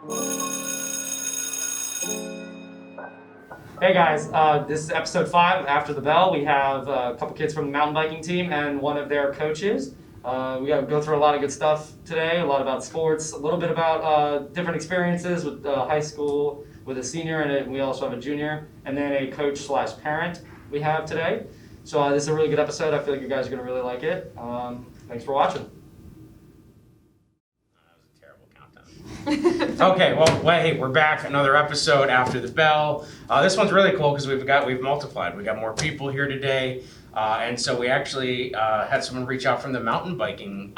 Hey guys, this is episode 5 of After the Bell. We have a couple kids from the mountain biking team and one of their coaches. We got to go through a lot of good stuff today, a lot about sports, a little bit about different experiences with high school, with a senior, and we also have a junior, and then a coach/parent we have today. So this is a really good episode. I feel like you guys are going to really like it. Thanks for watching. Okay, well, hey, we're back. Another episode after the bell. This one's really cool because we've multiplied. We got more people here today, and so we actually had someone reach out from the mountain biking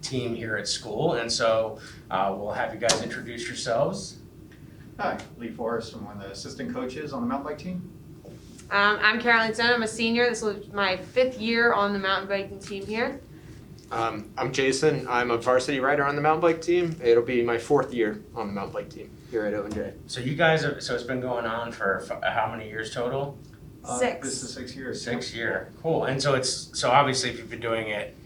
team here at school, and so we'll have you guys introduce yourselves. Hi, Lee Forrest. I'm one of the assistant coaches on the mountain bike team. I'm Caroline Stone. I'm a senior. This was my 5th year on the mountain biking team here. I'm Jason. I'm a varsity rider on the mountain bike team. It'll be my 4th year on the mountain bike team here at OJ. So you guys, so it's been going on for how many years total? 6. This is 6 years. 6 year. Cool. And so so obviously if you've been doing it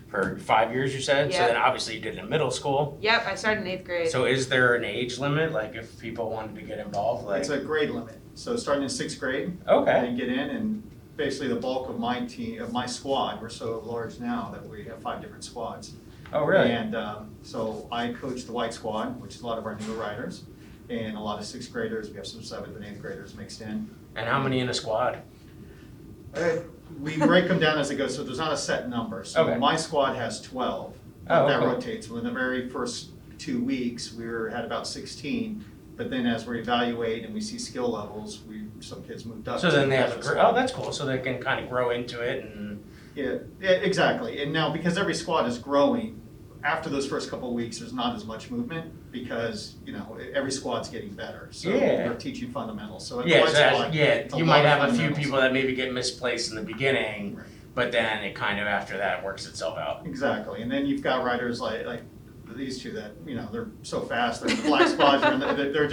for 5 years, you said, so Yeah. then obviously you did it in middle school. Yep, I started in 8th grade. So is there an age limit, like if people wanted to get involved? Like, It's a grade limit. So starting in 6th grade, okay. and get in, and basically the bulk of my team, of my squad, we're so large now that we have 5 different squads. Oh, really? And so I coach the white squad, which is a lot of our newer riders, and a lot of 6th graders. We have some 7th and 8th graders mixed in. And how many in a squad? We break them down as it goes, so there's not a set number. So Okay. my squad has 12. Oh, That cool. rotates. Well, in the very first 2 weeks, had about 16. But then as we evaluate and we see skill levels, some kids moved up. So to then they the have extra oh, squad. that's cool. So they can kind of grow into it and. Yeah, exactly. And now because every squad is growing, after those first couple of weeks, there's not as much movement because every squad's getting better. So Yeah. we're teaching fundamentals. So at the Yeah, white so squad, it's a you lot might of have a few fundamentals. people that maybe get misplaced in the beginning, Right. but then it kind of after that works itself out. Exactly, and then you've got riders like these two that they're so fast. They're in the black squads. They're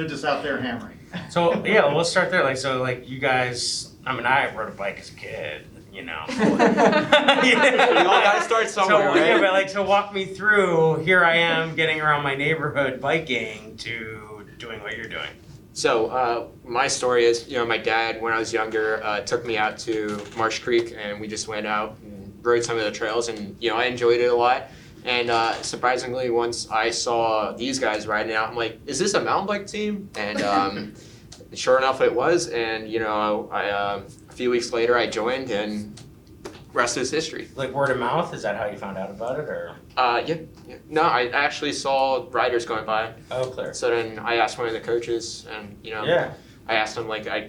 just out there hammering. So yeah, well, let's start there. Like you guys. I mean, I rode a bike as a kid. You know. We all gotta start somewhere, so, right? Yeah, but walk me through. Here I am getting around my neighborhood biking to doing what you're doing. So my story is, my dad, when I was younger, took me out to Marsh Creek, and we just went out and rode some of the trails, and I enjoyed it a lot. And surprisingly, once I saw these guys riding out, I'm like, is this a mountain bike team? And sure enough, it was. And a few weeks later, I joined, and rest is history. Like word of mouth? Is that how you found out about it, or? Yeah. No, I actually saw riders going by. Oh, clear. So then I asked one of the coaches, and Yeah. I asked him I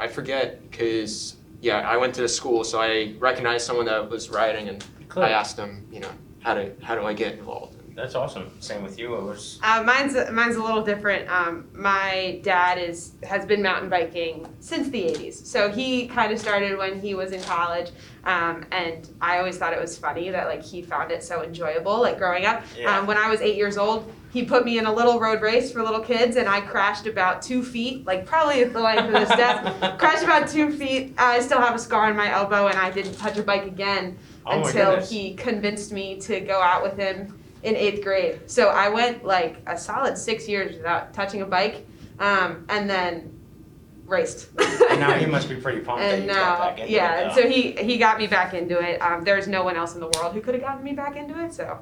forget because I went to the school, so I recognized someone that was riding, and Clear. I asked him, how do I get involved? That's awesome. Same with you. It was. Mine's a little different. My dad has been mountain biking since the 80s. So he kind of started when he was in college. And I always thought it was funny that he found it so enjoyable, growing up. Yeah. When I was 8 years old, he put me in a little road race for little kids, and I crashed about 2 feet, probably at the length of this desk. Crashed about 2 feet. I still have a scar on my elbow, and I didn't touch a bike again Oh my until goodness. he convinced me to go out with him in 8th grade. So I went a solid 6 years without touching a bike, and then raced. And now he must be pretty pumped that And you got back into yeah, it. and so he got me back into it. There's no one else in the world who could have gotten me back into it, so.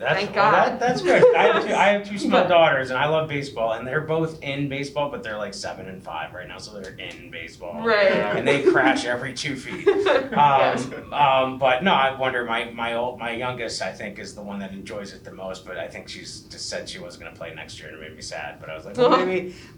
Thank God. That's good. I have 2 small daughters, and I love baseball, and they're both in baseball, but they're 7 and 5 right now, so they're in baseball. Right. And they crash every 2 feet. But no, I wonder. My youngest, I think, is the one that enjoys it the most. But I think she's just said she wasn't going to play next year, and it made me sad. But I was like, well,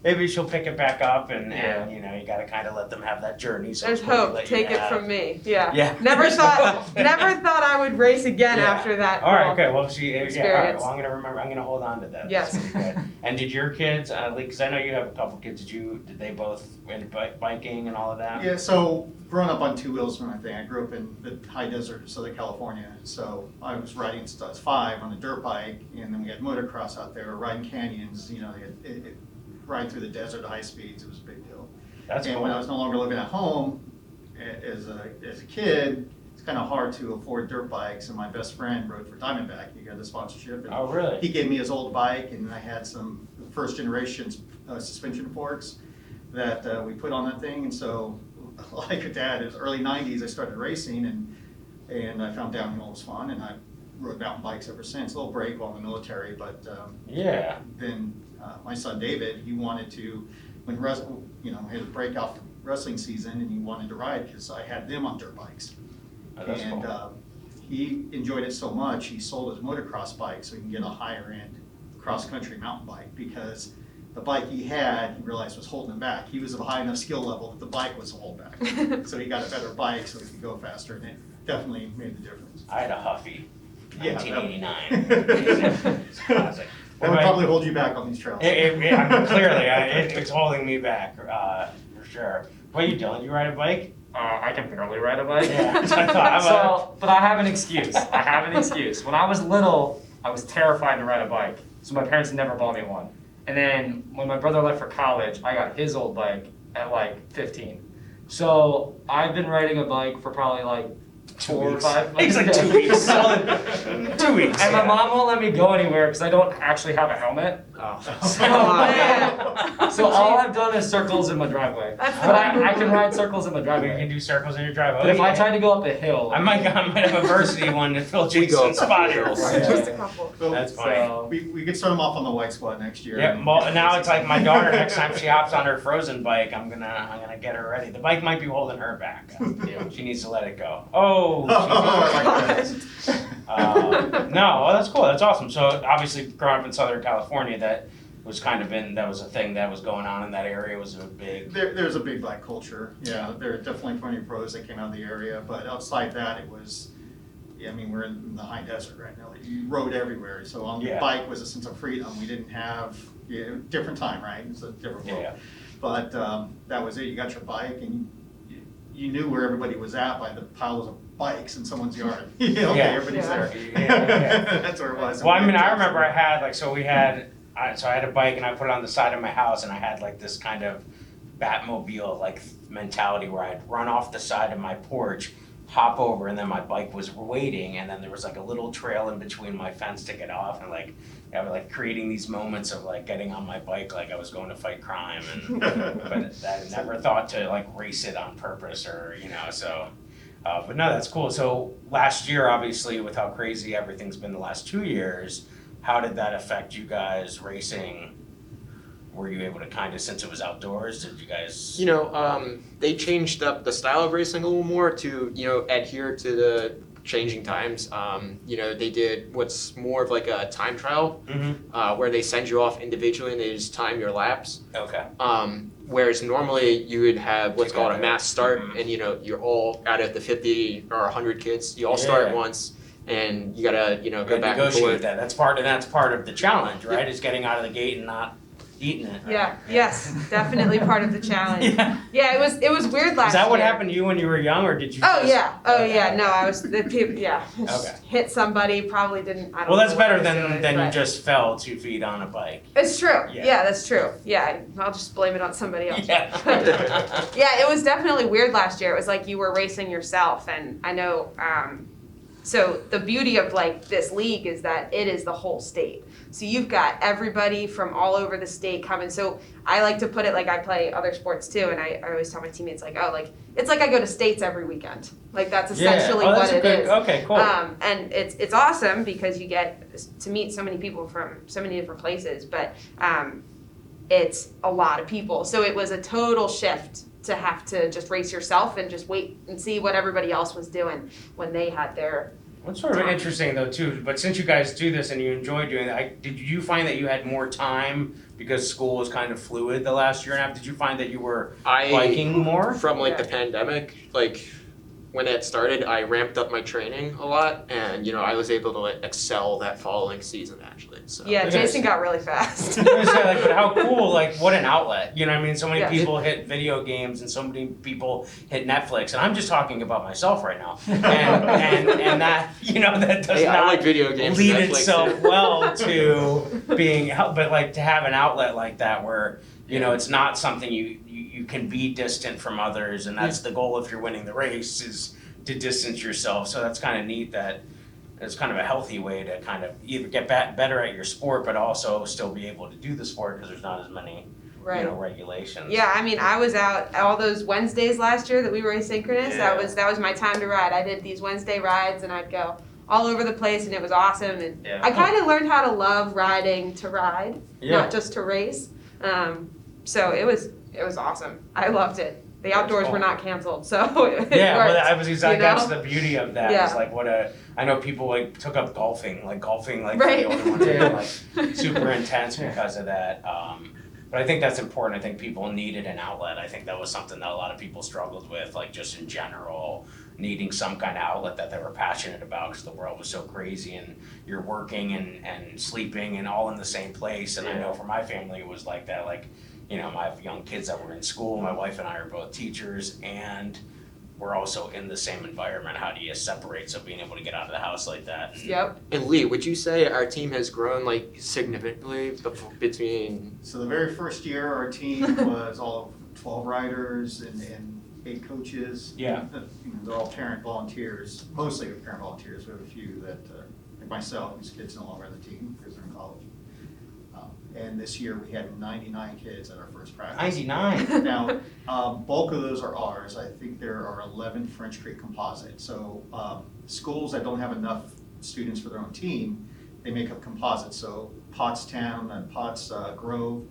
maybe she'll pick it back up, and you got to kind of let them have that journey. So There's it's what we hope. let you Take it have. from me. Yeah. Yeah. Never There's thought hope. I would race again Yeah. after that. All right. Well, Okay. Well, all right. experience. Well, I'm gonna remember. I'm gonna hold on to that. Yes. That's pretty good. And did your kids? Because I know you have a couple kids. Did they both into biking and all of that? Yeah, so growing up on 2 wheels, I grew up in the high desert of Southern California. So I was riding since I was 5 on a dirt bike, and then we had motocross out there, riding canyons. Ride through the desert at high speeds. It was a big deal. That's And cool. when I was no longer living at home, as a kid, it's kind of hard to afford dirt bikes, and my best friend rode for Diamondback. He got the sponsorship. And Oh, really? he gave me his old bike, and I had some first generation suspension forks that we put on that thing. And so, like your dad, it was early 90s, I started racing, and I found downhill was fun, and I rode mountain bikes ever since. A little break while in the military, but Yeah. then my son David, he wanted to, when he had a break off wrestling season, and he wanted to ride because I had them on dirt bikes. Oh, that's And cool. he enjoyed it so much, he sold his motocross bike so he can get a higher end cross-country mountain bike, because the bike he had, he realized was holding him back. He was of a high enough skill level that the bike was a hold back. So he got a better bike so he could go faster, and it definitely made the difference. I had a Huffy, Yeah, 1989. It's classic. Well, it would probably hold you back on these trails. I mean, clearly, it's holding me back, for sure. What are you doing? You ride a bike? I can barely ride a bike. Yeah, that's what I thought. So, but I have an excuse. When I was little, I was terrified to ride a bike, so my parents never bought me one. And then when my brother left for college, I got his old bike at like 15. So I've been riding a bike for probably like 4 or 5 months. It's like 2 weeks. Solid 2 weeks. And my yeah. mom won't let me go anywhere because I don't actually have a helmet. Oh. So, man. so all I've done is circles in my driveway. That's But I can ride circles in my We can driveway. do circles in your driveway. But if I tried to go up a hill, I might have a varsity one to fill We go Jason's up spot the here. hills. Just a couple. So That's funny. so we could start him off on the white squad next year. Yeah, well, now it's like my daughter. Next time she hops on her frozen bike, I'm gonna get her ready. The bike might be holding her back. She needs to let it go. Oh, no, well, that's cool. That's awesome. So obviously, growing up in Southern California, that was that was a thing that was going on in that area. Was a big. There's a big bike culture. Yeah, there are definitely plenty of pros that came out of the area, but outside that, it was. Yeah, I mean, we're in the high desert right now. You rode everywhere, so on the Yeah. bike was a sense of freedom. We didn't have different time, right? It's a different world. Yeah. But that was it. You got your bike, and you knew where everybody was at by the piles of bikes in someone's yard. Okay, Yeah. everybody's Yeah. there. Yeah. That's where it was. Well, I mean, I remember I had I had a bike and I put it on the side of my house, and I had like this kind of Batmobile like mentality where I'd run off the side of my porch, hop over, and then my bike was waiting, and then there was like a little trail in between my fence to get off, and like I was like creating these moments of like getting on my bike like I was going to fight crime, and but I never thought to like race it on purpose or so. But no, that's cool. So last year, obviously, with how crazy everything's been the last 2 years, how did that affect you guys racing? Were you able to kind of, since it was outdoors, did you guys? They changed up the style of racing a little more to, adhere to the changing times. They did what's more of like a time trial, where they send you off individually and they just time your laps. Okay. Whereas normally you would have what's called a Together. mass start, Mhm. and you're all out of the 50 or 100 kids. You all start Yeah. once, and you gotta You go gotta back and negotiate forth. that. That's part of the challenge, right? Is getting out of the gate and not eating it. Right? Yeah, yes, definitely part of the challenge. Yeah. Yeah, it was weird last Is that what year. happened to you when you were young, or did you? Oh just- yeah, Okay. no, I was the people, yeah, Okay. hit somebody, probably didn't. I don't Well, that's know what I better was doing, than you but- just fell 2 feet on a bike. It's true. Yeah. Yeah, that's true. Yeah, I'll just blame it on somebody else. Yeah. Yeah, it was definitely weird last year. It was like you were racing yourself, and I know. So the beauty of like this league is that it is the whole state. So you've got everybody from all over the state coming. So I like to put it like I play other sports too, and I always tell my teammates like, oh, like it's like I go to states every weekend. Like that's essentially Yeah. Oh, that's what a it good, is. Okay, cool. And it's awesome because you get to meet so many people from so many different places, but it's a lot of people. So it was a total shift to have to just race yourself and just wait and see what everybody else was doing when they had their. What's sort of interesting though too, but since you guys do this and you enjoy doing it, did you find that you had more time because school was kind of fluid the last year and a half? Did you find that you were biking more? From like Yeah. the pandemic, like when that started, I ramped up my training a lot, and I was able to like excel that following season actually. So Yeah, Look at Jason this. got really fast. I was gonna say, like, but how cool, like, what an outlet. You know what I mean? So many Yeah. people hit video games and so many people hit Netflix. And I'm just talking about myself right now. And that, that does Hey, I not like video games. lead and Netflix itself too. well to being helped. But, like, to have an outlet like that where, it's not something you can be distant from others. And that's the goal if you're winning the race is to distance yourself. So that's kind of neat that it's kind of a healthy way to kind of either get better at your sport, but also still be able to do the sport because there's not as many Right. regulations. Yeah, I mean, I was out all those Wednesdays last year that we were asynchronous. Yeah. That was my time to ride. I did these Wednesday rides, and I'd go all over the place, and it was awesome. And Yeah. I kind of learned how to love riding to ride, Yeah. not just to race. So it was awesome. I loved it. The outdoors cool. were not canceled, so it Yeah, well, worked, I was exactly that's know? the beauty of that. Yeah. Is like I know people like took up golfing, like Right. the only one that Yeah. were like super intense because of that. But I think that's important. I think people needed an outlet. I think that was something that a lot of people struggled with, like just in general, needing some kind of outlet that they were passionate about because the world was so crazy and you're working and sleeping and all in the same place. And I know for my family it was like that. Like, I have young kids that were in school. My wife and I are both teachers, and we're also in the same environment. How do you separate? So being able to get out of the house like that. Yep. And Lee, would you say our team has grown like significantly between? So the very first year, our team was all 12 riders and 8 coaches. Yeah. They're all parent volunteers, mostly parent volunteers. We have a few that, like myself, whose kids no longer on the team because they're in college. And this year we had 99 kids at our first practice. 99. Now, bulk of those are ours. I think there are 11 French Creek composite. So schools that don't have enough students for their own team, they make up composites. So Pottstown and Potts Grove,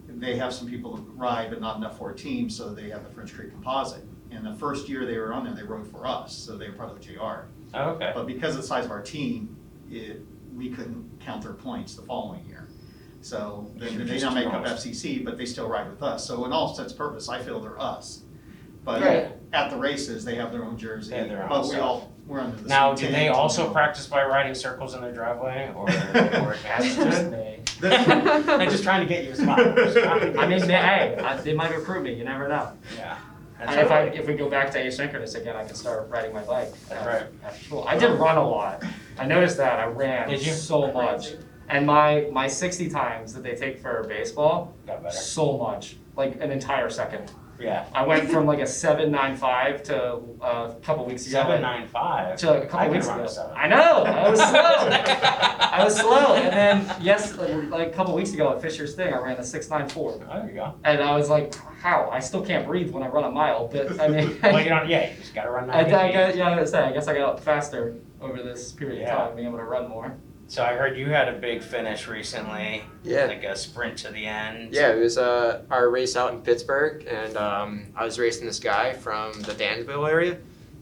they have some people who ride, but not enough for a team, so they have the French Creek composite. And the first year they were on there, they rode for us, so they were part of the OJR. Okay. But because of the size of our team, we couldn't count their points the following year. So they now make up FCC, but they still ride with us. So in all sense purpose, I feel they're us. But Right. at the races, they have their own jersey. They have their own But stuff. we're under the Now, same do they tent. also practice by riding circles in their driveway, or That's just me. I'm just trying to get you a spot. I mean, they might recruit me. You never know. Yeah. And if we go back to asynchronous again, I can start riding my bike. That's right. After school. I did run a lot. I noticed that I ran Did you? so much, and my 60 times that they take for baseball, Got better. so much, like an entire second. Yeah. I went from like a 7.95 to a couple weeks ago. 7.95. To a I couple could weeks run ago. a 7. I know. I was slow. I was slow, and then like a couple weeks ago at Fisher's thing, I ran a 6.94, Oh, there you go. and I was like, how? I still can't breathe when I run a mile, but I mean, Well, you just gotta run 90. I guess I got faster over this period of time, being able to run more. So I heard you had a big finish recently. Yeah. Like a sprint to the end. Yeah, it was our race out in Pittsburgh, and I was racing this guy from the Danville area,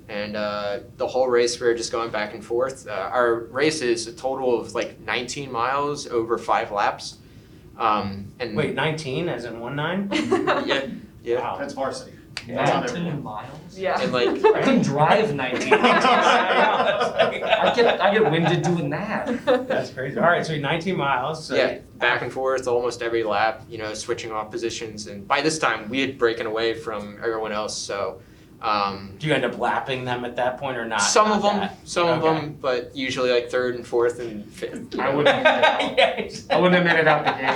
and the whole race we were just going back and forth. Our race is a total of like 19 miles over 5 laps. And Wait, 19 as in 19? yeah. Wow. That's varsity. Yeah. That's on 19 everyone. miles? Yeah. And like I couldn't drive 19 miles. I get winded doing that. That's crazy. All right, so 19 miles. So yeah, back and forth almost every lap, switching off positions. And by this time, we had broken away from everyone else. So Do you end up lapping them at that point or not? some of Not them, that? some of Okay. them, but usually like 3rd and 4th and 5th. I wouldn't have made it out the gate.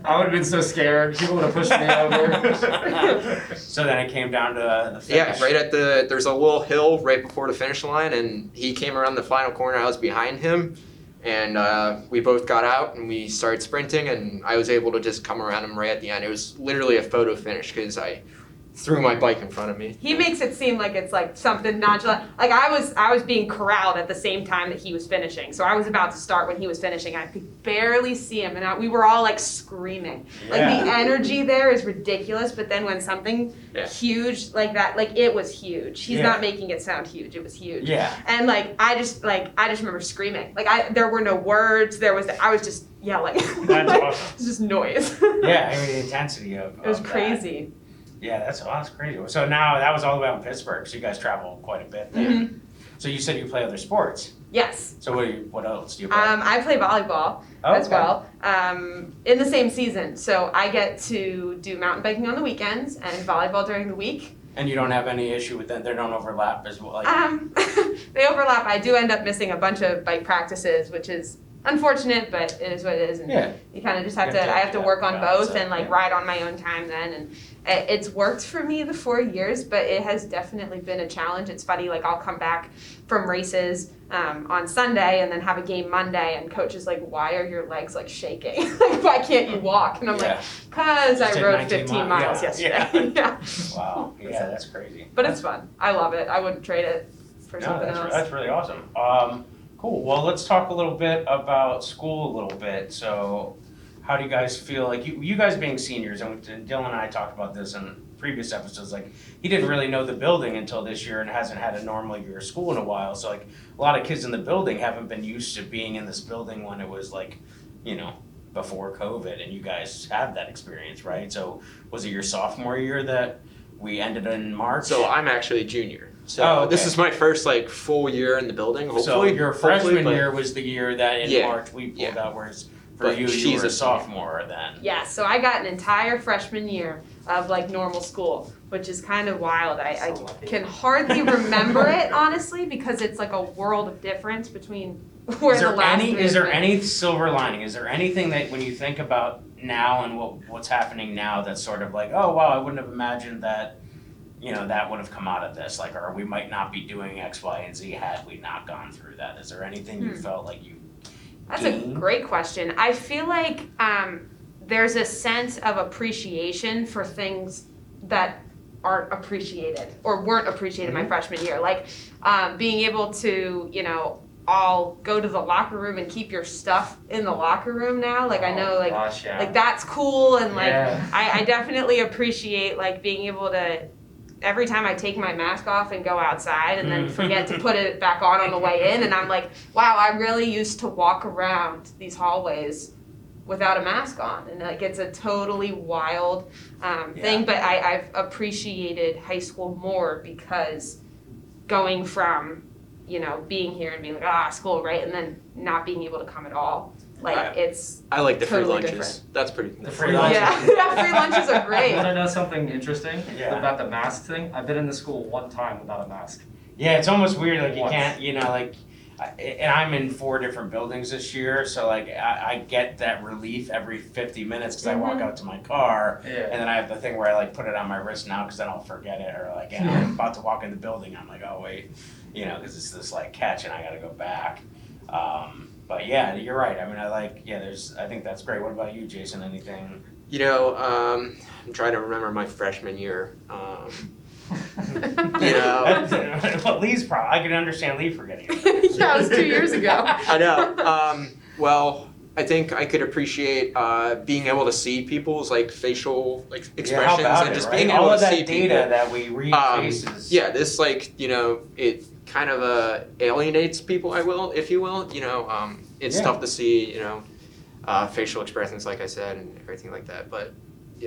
I would have been so scared. People would have pushed me over. So then it came down to the Yeah, finish. right at there's a little hill right before the finish line, and he came around the final corner. I was behind him, and we both got out and we started sprinting, and I was able to just come around him right at the end. It was literally a photo finish because I threw my bike in front of me. He makes it seem like it's like something nonchalant. Like I was being corralled at the same time that he was finishing. So I was about to start when he was finishing. I could barely see him, and we were all like screaming. Like Yeah. the energy there is ridiculous. But then when something Yeah. huge like that, like it was huge. He's Yeah. not making it sound huge. It was huge. Yeah. And I just remember screaming. There were no words. I was just yelling. That's Like, awesome. it was just noise. Yeah, I mean the intensity of It was of that. crazy. Yeah, that's crazy. So now that was all the way out in Pittsburgh, so you guys travel quite a bit there. Mhm. So you said you play other sports. Yes. So what else do you play? I play volleyball as Okay. well in the same season. So I get to do mountain biking on the weekends and volleyball during the week. And you don't have any issue with them? They don't overlap as well? Like, They overlap. I do end up missing a bunch of bike practices, which is unfortunate, but it is what it is. And Yeah. you kind of just have You to, have to I have to do work that on balance, both and like yeah. ride on my own time then. And it's worked for me the 4 years, but it has definitely been a challenge. It's funny, like I'll come back from races on Sunday and then have a game Monday, and coach is like, why are your legs like shaking? Like, why can't you walk? And I'm like, because Just I did rode 19 15 miles miles. yesterday. Yeah. Wow. Yeah, that's crazy. But it's fun. I love it. I wouldn't trade it for No, something else. that's really awesome. Cool. Well, let's talk a little bit about school a little bit. So, how do you guys feel like you guys being seniors? And Dylan and I talked about this in previous episodes. Like, he didn't really know the building until this year and hasn't had a normal year of school in a while. So, like, a lot of kids in the building haven't been used to being in this building when it was like, before COVID. And you guys have that experience, right? So, was it your sophomore year that we ended in March? So I'm actually a junior. So okay. this is my first like full year in the building. Hopefully, So your freshman but- year was the year that in Yeah, March we pulled yeah. out, whereas for But you she's were a a sophomore then. Yeah, so I got an entire freshman year of like normal school, which is kind of wild. I So lucky. can hardly remember it honestly because it's like a world of difference between where Is the there last any? three Is there have been. any silver lining? Is there anything that when you think about now and what's happening now that's sort of like, oh wow, I wouldn't have imagined that, that would have come out of this, like, or we might not be doing X, Y, and Z had we not gone through that. Is there anything you felt like you? That's a gained? great question. I feel like there's a sense of appreciation for things that aren't appreciated or weren't appreciated my freshman year. Like being able to, all go to the locker room and keep your stuff in the locker room now. Like I know, like Gosh, yeah. like that's cool, and like Yeah. I definitely appreciate like being able to. Every time I take my mask off and go outside and then forget to put it back on the way in, and I'm like, wow, I really used to walk around these hallways without a mask on, and like it's a totally wild thing. But I've appreciated high school more because going from being here and being like school, right, and then not being able to come at all, like Right. it's I like the free Totally lunches. different. That's pretty. The free lunches. yeah, free lunches are You great. want to know something interesting Yeah. about the mask thing? I've been in the school one time without a mask. Yeah, it's almost weird. Like you Once. can't, and I'm in 4 different buildings this year, so like I get that relief every 50 minutes because I walk out to my car, Yeah. and then I have the thing where I like put it on my wrist now because then I'll forget it, or like I'm about to walk in the building, I'm like, oh wait, because it's this like catch and I got to go back. But yeah, you're right. I mean, I think that's great. What about you, Jason? Anything? I'm trying to remember my freshman year. Well, Lee's problem. I can understand Lee forgetting it. Yeah, it was 2 years ago. I know. Well, I think I could appreciate being able to see people's like facial like expressions and just being all able of to that see data people. that we read faces. Yeah, this like it kind of alienates people, if you will. It's Yeah. tough to see facial expressions, like I said, and everything like that. But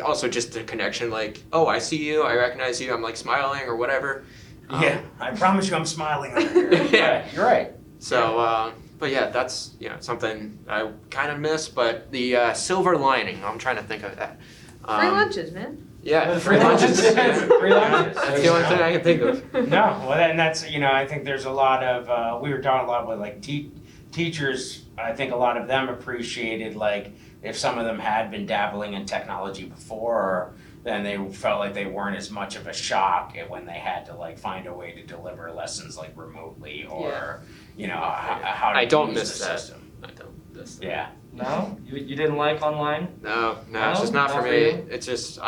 also just the connection, like, oh, I see you, I recognize you, I'm like smiling or whatever. Yeah, I promise you, I'm smiling over here. Yeah. You're right. So, but yeah, that's something I kind of miss. But the silver lining, I'm trying to think of that. Free lunches, man. Yeah, Free lunches. Free lunches. That's the only thing I can think of. No, well, and that's I think there's a lot of we were talking a lot about like teachers. I think a lot of them appreciated like if some of them had been dabbling in technology before, then they felt like they weren't as much of a shock when they had to like find a way to deliver lessons like remotely or how to I don't use miss the that. system. I don't miss that. Yeah. No? You didn't like online? No, No? it's just not for Not for me. you? It's just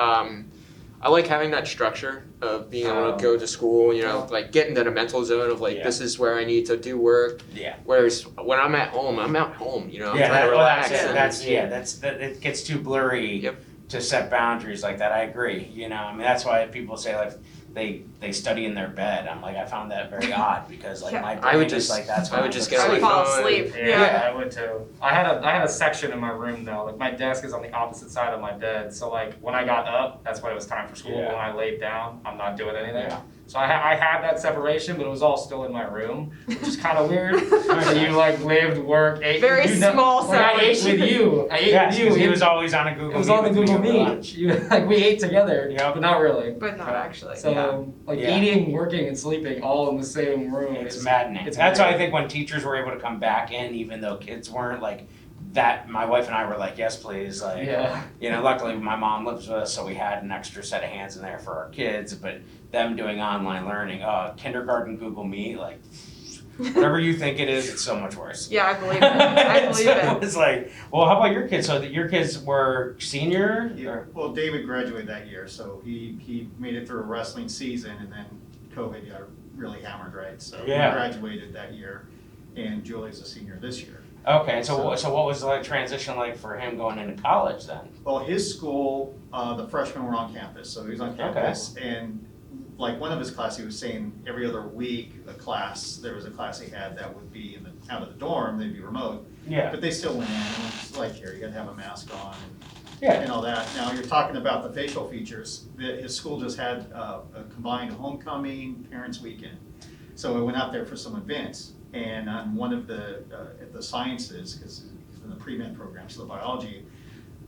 I like having that structure of being able Oh. to go to school, Yeah. like get into the mental zone of like Yeah. this is where I need to do work. Yeah. Whereas when I'm at home, I'm at home. I'm trying to Well, relax. that's it. and- It gets too blurry Yep. to set boundaries like that. I agree. I mean, that's why people say like they study in their bed. I'm like, I found that very odd because like Yeah. my I brain would is just- like that's I when would just go to get I would my sleep. fall phone. asleep. Yeah, I would too. I had a section in my room though. Like my desk is on the opposite side of my bed. So like when I got up, that's when it was time for school. Yeah. When I laid down, I'm not doing anything. Yeah. So I had that separation, but it was all still in my room, which is kind of weird. So you like lived, worked, ate. Very small like, I ate separation. with you. I ate Yes, with you. 'cause he was always on a Google It was Meet on the with me Google over Meet. lunch. Like we ate together, Yep. but not really. But not actually. So Yeah. like Yeah. eating, working, and sleeping all in the same room. It's is maddening. it's That's why I weird. think when teachers were able to come back in, even though kids weren't, like that, my wife and I were like, yes, please. Like, Yeah. you know, luckily my mom lives with us, so we had an extra set of hands in there for our kids. But them doing online learning, kindergarten Google Meet, like whatever you think it is, it's so much worse. Yeah, I believe it. I believe So it. it's like, well, how about your kids? So that your kids were senior? Yeah, Or- well, David graduated that year, so he made it through a wrestling season, and then COVID got really hammered, right? So he Yeah. graduated that year, and Julie's a senior this year. Okay, so what was the like, transition like for him going into college then? Well, his school, the freshmen were on campus, so he was on campus, and like one of his classes, he was saying every other week, there was a class he had that would be out of the dorm, they'd be remote, Yeah. but they still went in, and it's like here, you gotta have a mask on, Yeah. and all that. Now, you're talking about the facial features. His school just had a combined homecoming, parents' weekend. So I went out there for some events, and on one of the sciences, because in the pre-med program, so the biology,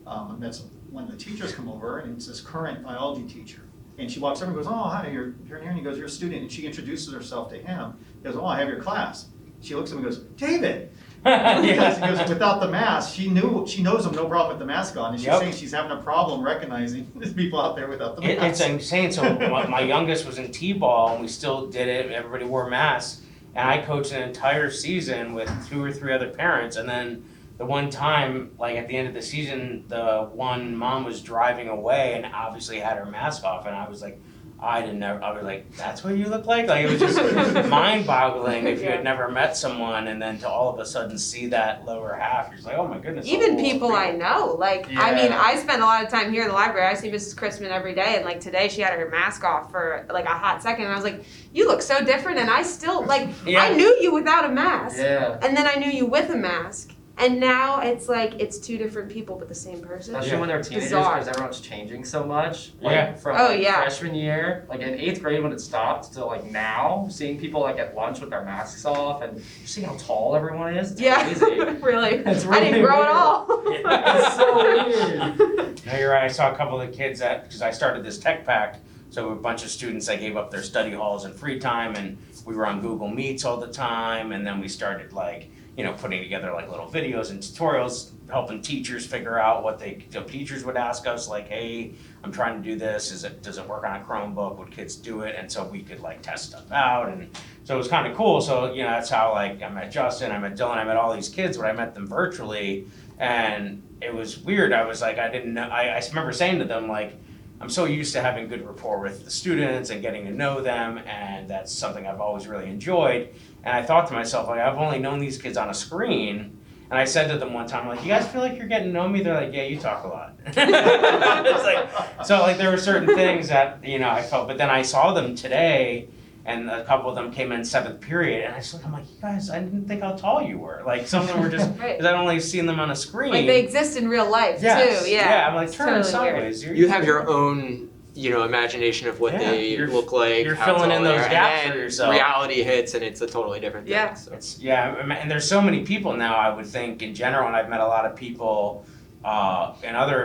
I met one of the teachers come over, and it's this current biology teacher. And she walks over and goes, oh, hi, you're here, and he goes, you're a student, and she introduces herself to him. He goes, oh, I have your class. She looks at him and goes, David! Because he goes, without the mask, she knows him, no problem with the mask on, and she's Yep. saying she's having a problem recognizing there's people out there without the It's mask. insane. So my youngest was in T-ball, and we still did it. Everybody wore masks, and I coached an entire season with 2 or 3 other parents. And then the one time, like at the end of the season, the one mom was driving away and obviously had her mask off, and I was like, I was like, that's what you look like? Like, it was just mind-boggling if you had never met someone, and then to all of a sudden see that lower half, you're just like, oh my goodness. Even all people I know, like, I mean, Yeah. I spend a lot of time here in the library. I see Mrs. Christman every day, and like today she had her mask off for like a hot second, and I was like, you look so different, and I still, like, Yeah. I knew you without a mask, Yeah. and then I knew you with a mask, and now it's like, it's 2 different people, but the same person. Especially when they're teenagers, Bizarre. because everyone's changing so much. Like, Yeah. From Oh, like, yeah. freshman year, like in 8th grade when it stopped, to like now, seeing people like at lunch with their masks off, and you see how tall everyone is. It's Yeah, crazy. really. It's I didn't really grow weird. at all. It's so weird. No, you're right. I saw a couple of kids because I started this tech pack. So a bunch of students that gave up their study halls and free time, and we were on Google Meets all the time. And then we started like, putting together like little videos and tutorials, helping teachers figure out what teachers would ask us, like, hey, I'm trying to do this. Does it work on a Chromebook? Would kids do it? And so we could like test stuff out. And so it was kind of cool. So, that's how like I met Justin, I met Dylan, I met all these kids, but I met them virtually. And it was weird. I was like, I didn't know. I remember saying to them, like, I'm so used to having good rapport with the students and getting to know them, and that's something I've always really enjoyed. And I thought to myself, like, I've only known these kids on a screen. And I said to them one time, like, you guys feel like you're getting to know me? They're like, yeah, you talk a lot. It's like, so like there were certain things that, I felt, but then I saw them today, and a couple of them came in 7th period, and I'm like, you guys, I didn't think how tall you were. Like, some of them were just, Right. because I'd only seen them on a screen. Like they exist in real life Yes, too. Yeah. I'm like, It's turn totally weird. sideways. You have your own, imagination of what Yeah, they you're- look like. you're how filling in tall they those are, gaps and for then yourself. Reality hits, and it's a totally different thing. Yeah. So. And there's so many people now, I would think, in general, and I've met a lot of people in other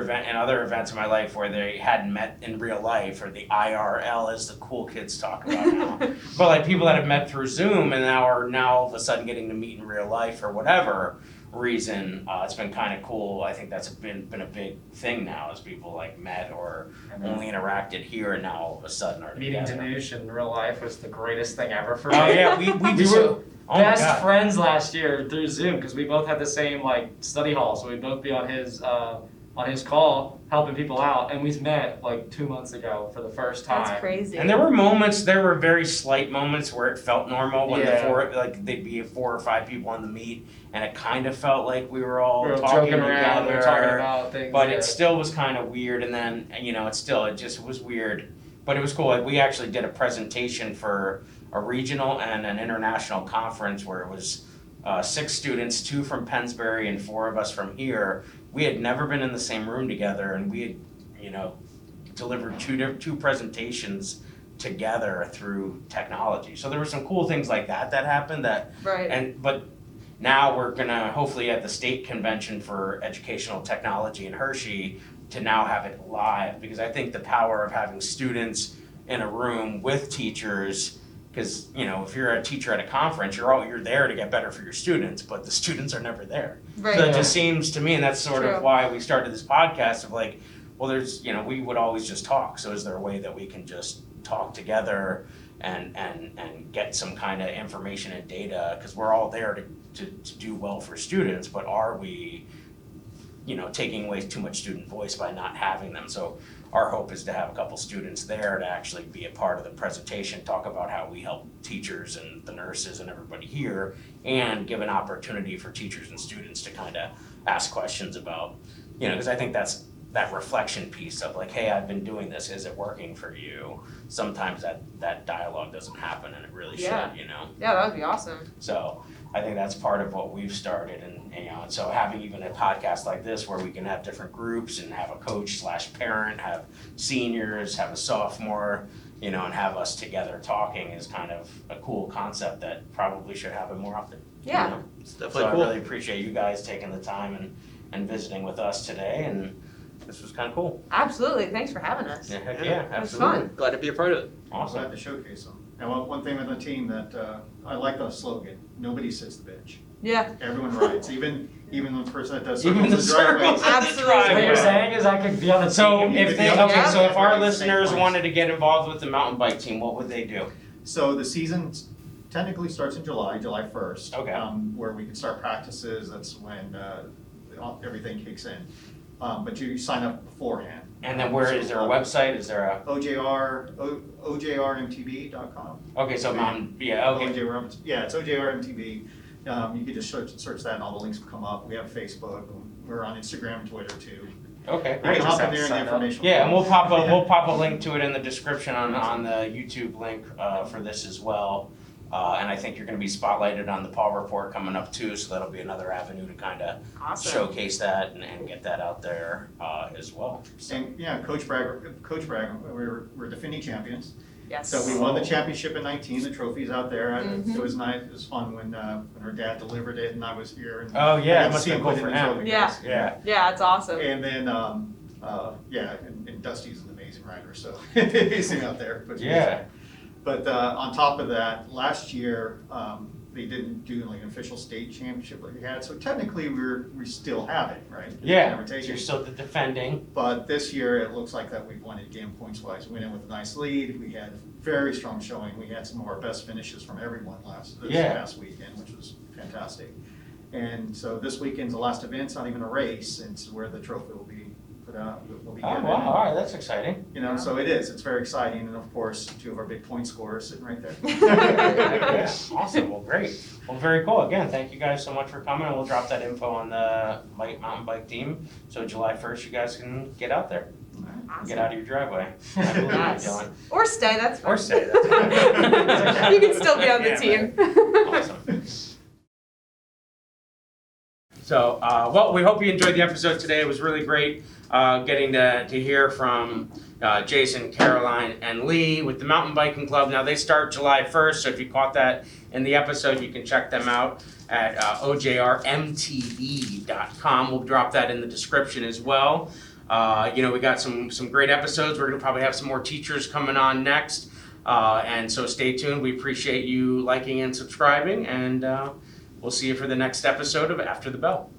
events in my life where they hadn't met in real life, or the IRL, as the cool kids talk about now. But like people that have met through Zoom and now are all of a sudden getting to meet in real life for whatever reason, it's been kind of cool. I think that's been a big thing now, as people like met or only interacted here, and now all of a sudden are Meeting together. Danush in real life was the greatest thing ever for me. Oh yeah, we We just were oh my best God. friends last year through Zoom because we both had the same like study hall, so we'd both be on his call helping people out, and we met like 2 months ago for the first time. That's crazy. And there were very slight moments where it felt normal when they'd be 4 or 5 people on the meet, and it kind of felt like we were all We were talking joking around, we together. were talking about things. But yeah. it still was kind of weird, and then it just was weird. But it was cool. Like, we actually did a presentation for a regional and an international conference where it was 6 students, 2 from Pennsbury and 4 of us from here. We had never been in the same room together, and we had, delivered two presentations together through technology. So there were some cool things like that happened Right. but now we're gonna hopefully at the state convention for educational technology in Hershey to now have it live, because I think the power of having students in a room with teachers, because if you're a teacher at a conference, you're there to get better for your students, but the students are never there. Right. So it just seems to me, and that's sort True. of why we started this podcast of like, well, there's we would always just talk. So is there a way that we can just talk together and get some kind of information and data, because we're all there to do well for students, but are we taking away too much student voice by not having them? So our hope is to have a couple students there to actually be a part of the presentation, talk about how we help teachers and the nurses and everybody here, and give an opportunity for teachers and students to kind of ask questions about, because I think that's that reflection piece of like, hey, I've been doing this, is it working for you? Sometimes that dialogue doesn't happen, and it really Yeah. should, Yeah, that would be awesome. So I think that's part of what we've started, and so having even a podcast like this where we can have different groups and have a coach / parent, have seniors, have a sophomore, and have us together talking is kind of a cool concept that probably should happen more often. Yeah. It's So definitely I cool. really appreciate you guys taking the time and visiting with us today, and this was kind of cool. Absolutely. Thanks for having us. Yeah, heck Yeah, yeah, it was absolutely. fun. Glad to be a part of it. Awesome. Glad to showcase them. And one thing with the team that I like the slogan, nobody sits the bench. Yeah. Everyone rides, even the person that does Even circles the the driveway. circles. Absolutely. What Yeah. you're saying is I could be on the So team. if they, Yeah. okay, so if our Yeah. listeners wanted to get involved with the mountain bike team, what would they do? So the season technically starts in July 1st. Okay. Where we can start practices, that's when everything kicks in. But you sign up beforehand. And then where is there a website? Is there a, OJRMTB.com. okay, so mountain, yeah, okay. Yeah, it's OJRMTB. You could just search that and all the links will come up. We have Facebook, we're on Instagram, Twitter too. Okay, You great. can hop in have to there and the sign up. information. Yeah, and we'll pop a link to it in the description on the YouTube link for this as well. And I think you're gonna be spotlighted on the Paul Report coming up too, so that'll be another avenue to kind of Awesome. showcase that and get that out there as well. And yeah, Coach Bragg, we're defending champions. Yes. So we won the championship in 19, the trophy's out there. Mhm. It was nice, it was fun when her dad delivered it and I was here. And Oh, yeah, I got it to must see have him been put cool it for in the him. trophy Yeah. case. Yeah. Yeah, it's awesome. And then, and Dusty's an amazing rider, so he's out there. Yeah. But on top of that, last year, they didn't do like an official state championship like we had, so technically we still have it, right? Yeah, Never so taken. you're still defending. But this year, it looks like that we've won it again points wise. We went in with a nice lead. We had very strong showing. We had some of our best finishes from everyone this Yeah. past weekend, which was fantastic. And so this weekend's the last event. It's not even a race. It's where the trophy will be put out. Will be Oh, given. wow, all right, that's exciting. So it is. It's very exciting. And of course, two of our big point scorers sitting right there. Yeah, awesome, well, great. Well, very cool. Again, thank you guys so much for coming, and we'll drop that info on the mountain bike team. So July 1st, you guys can get out there, Awesome. get out of your driveway. I believe Yes. you, Dylan. Or stay, that's fine. Or stay, that's fine. You can still be on the Yeah, team. Awesome. So, well, we hope you enjoyed the episode today. It was really great getting to hear from Jason, Caroline, and Lee with the Mountain Biking Club. Now, they start July 1st, so if you caught that in the episode, you can check them out at OJRMTB.com. We'll drop that in the description as well. We got some great episodes. We're going to probably have some more teachers coming on next. And so stay tuned. We appreciate you liking and subscribing, and we'll see you for the next episode of After the Bell.